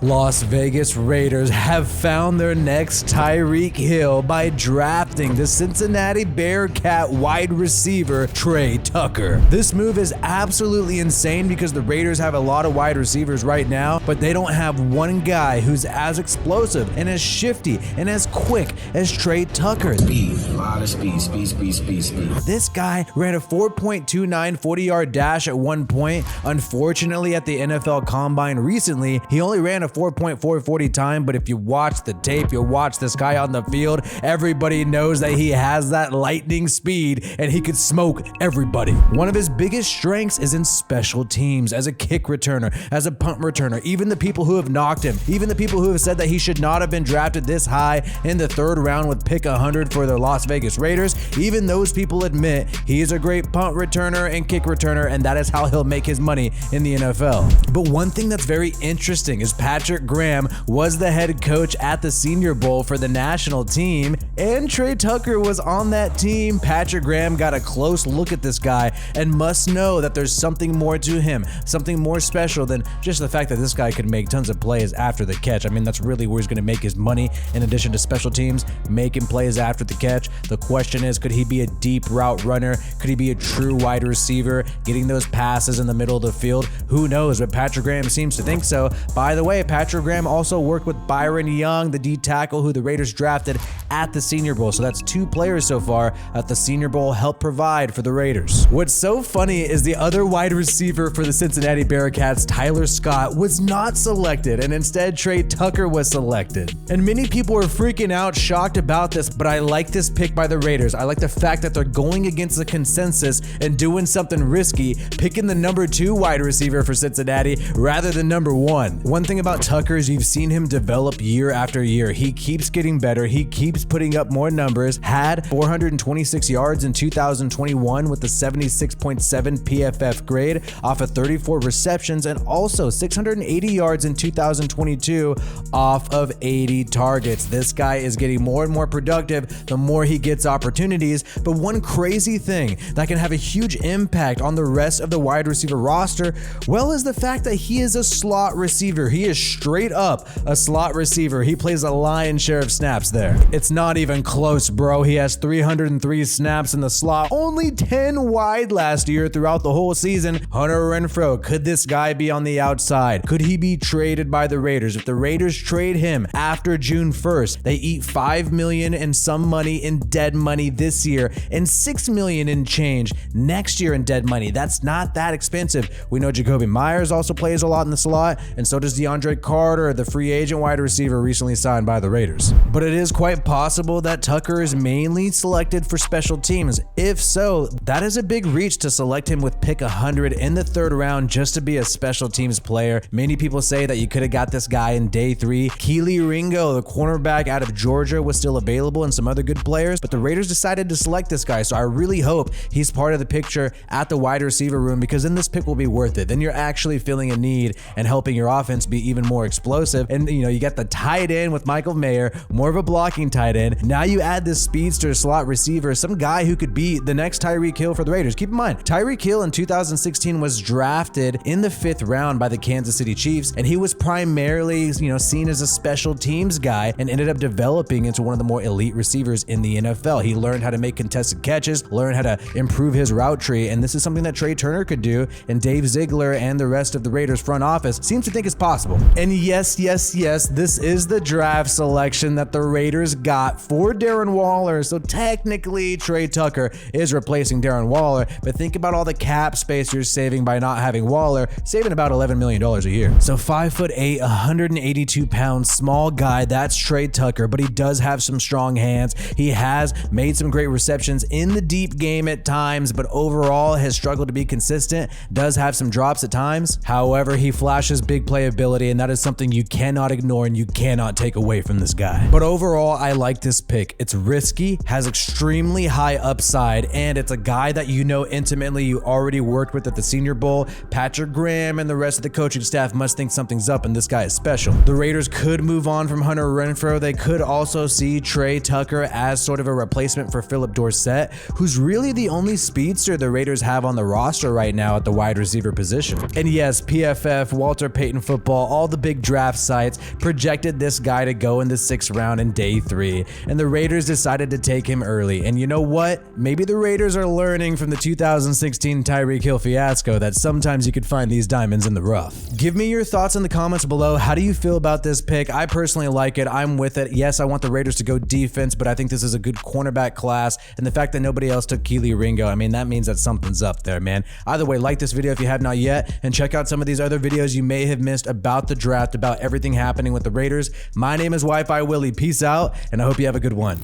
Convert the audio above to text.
Las Vegas Raiders have found their next Tyreek Hill by drafting the Cincinnati Bearcat wide receiver TRE Tucker. This move is absolutely insane because the Raiders have a lot of wide receivers right now, but they don't have one guy who's as explosive and as shifty and as quick as TRE Tucker. Speed, a lot of speed. This guy ran a 4.29 40-yard dash at one point. Unfortunately, at the NFL Combine recently, he only ran a 4.440 time, but if you watch the tape, you'll watch this guy on the field, everybody knows that he has that lightning speed and he could smoke everybody. One of his biggest strengths is in special teams, as a kick returner, as a punt returner. Even the people who have knocked him, even the people who have said that he should not have been drafted this high in the 3rd round with pick 100 for the Las Vegas Raiders, even those people admit he is a great punt returner and kick returner, and that is how he'll make his money in the NFL. But one thing that's very interesting is Patrick Graham was the head coach at the Senior Bowl for the national team, and TRE Tucker was on that team. Patrick Graham got a close look at this guy and must know that there's something more to him, something more special than just the fact that this guy could make tons of plays after the catch. I mean, that's really where he's going to make his money, in addition to special teams, making plays after the catch. The question is, could he be a deep route runner? Could he be a true wide receiver, getting those passes in the middle of the field? Who knows, but Patrick Graham seems to think so. By the way, Patrick Graham also worked with Byron Young, the D tackle who the Raiders drafted at the Senior Bowl. So that's 2 players so far at the Senior Bowl helped provide for the Raiders. What's so funny is the other wide receiver for the Cincinnati Bearcats, Tyler Scott, was not selected, and instead TRE Tucker was selected. And many people were freaking out, shocked about this, but I like this pick by the Raiders. I like the fact that they're going against the consensus and doing something risky, picking the number 2 wide receiver for Cincinnati rather than number 1. One thing about Tucker is you've seen him develop year after year. He keeps getting better. He keeps putting up more numbers. Had 426 yards in 2021 with the 76.7 PFF grade off of 34 receptions, and also 680 yards in 2022 off of 80 targets. This guy is getting more and more productive the more he gets opportunities. But one crazy thing that can have a huge impact on the rest of the wide receiver roster, well, is the fact that he is a slot receiver. He is straight up a slot receiver. He plays a lion's share of snaps there. It's not even close, bro. He has 303 snaps in the slot, only 10 wide last year throughout the whole season. Hunter Renfrow, could this guy be on the outside? Could he be traded by the Raiders? If the Raiders trade him after June 1st, they eat $5 million and some money in dead money this year and $6 million in change next year in dead money. That's not that expensive. We know Jacoby Myers also plays a lot in the slot, and so does DeAndre Carter, the free agent wide receiver recently signed by the Raiders. But it is quite possible that Tucker is mainly selected for special teams. If so, that is a big reach to select him with pick 100 in the 3rd round just to be a special teams player. Many people say that you could have got this guy in day 3. Keely Ringo, the cornerback out of Georgia, was still available, and some other good players, but the Raiders decided to select this guy. So I really hope he's part of the picture at the wide receiver room, because then this pick will be worth it. Then you're actually filling a need and helping your offense be even more explosive. And you got the tight end with Michael Mayer, more of a blocking tight end. Now you add this speedster slot receiver, some guy who could be the next Tyreek Hill for the Raiders. Keep in mind, Tyreek Hill in 2016 was drafted in the 5th round by the Kansas City Chiefs, and he was primarily, seen as a special teams guy and ended up developing into one of the more elite receivers in the NFL. He learned how to make contested catches, learned how to improve his route tree, and this is something that Trey Turner could do, and Dave Ziegler and the rest of the Raiders front office seems to think it's possible. And yes, this is the draft selection that the Raiders got for Darren Waller. So technically, TRE Tucker is replacing Darren Waller, but think about all the cap space you're saving by not having Waller, saving about $11 million a year. So 5'8", 182 pounds, small guy, that's TRE Tucker, but he does have some strong hands. He has made some great receptions in the deep game at times, but overall has struggled to be consistent, does have some drops at times. However, he flashes big playability, and that is something you cannot ignore and you cannot take away from this guy. But overall, I like this pick. It's risky, has extremely high upside, and it's a guy that you know intimately, you already worked with at the Senior Bowl. Patrick Graham and the rest of the coaching staff must think something's up, and this guy is special. The Raiders could move on from Hunter Renfrow. They could also see TRE Tucker as sort of a replacement for Philip Dorsett, who's really the only speedster the Raiders have on the roster right now at the wide receiver position. And yes, PFF, Walter Payton football, all all the big draft sites projected this guy to go in the 6th round in day 3, and the Raiders decided to take him early. And you know what? Maybe the Raiders are learning from the 2016 Tyreek Hill fiasco that sometimes you could find these diamonds in the rough. Give me your thoughts in the comments below. How do you feel about this pick? I personally like it. I'm with it. Yes, I want the Raiders to go defense, but I think this is a good cornerback class, and the fact that nobody else took Keely Ringo, I mean, that means that something's up there, man. Either way, like this video if you have not yet, and check out some of these other videos you may have missed about the draft, about everything happening with the Raiders. My name is WiFiWillie. Peace out, and I hope you have a good one.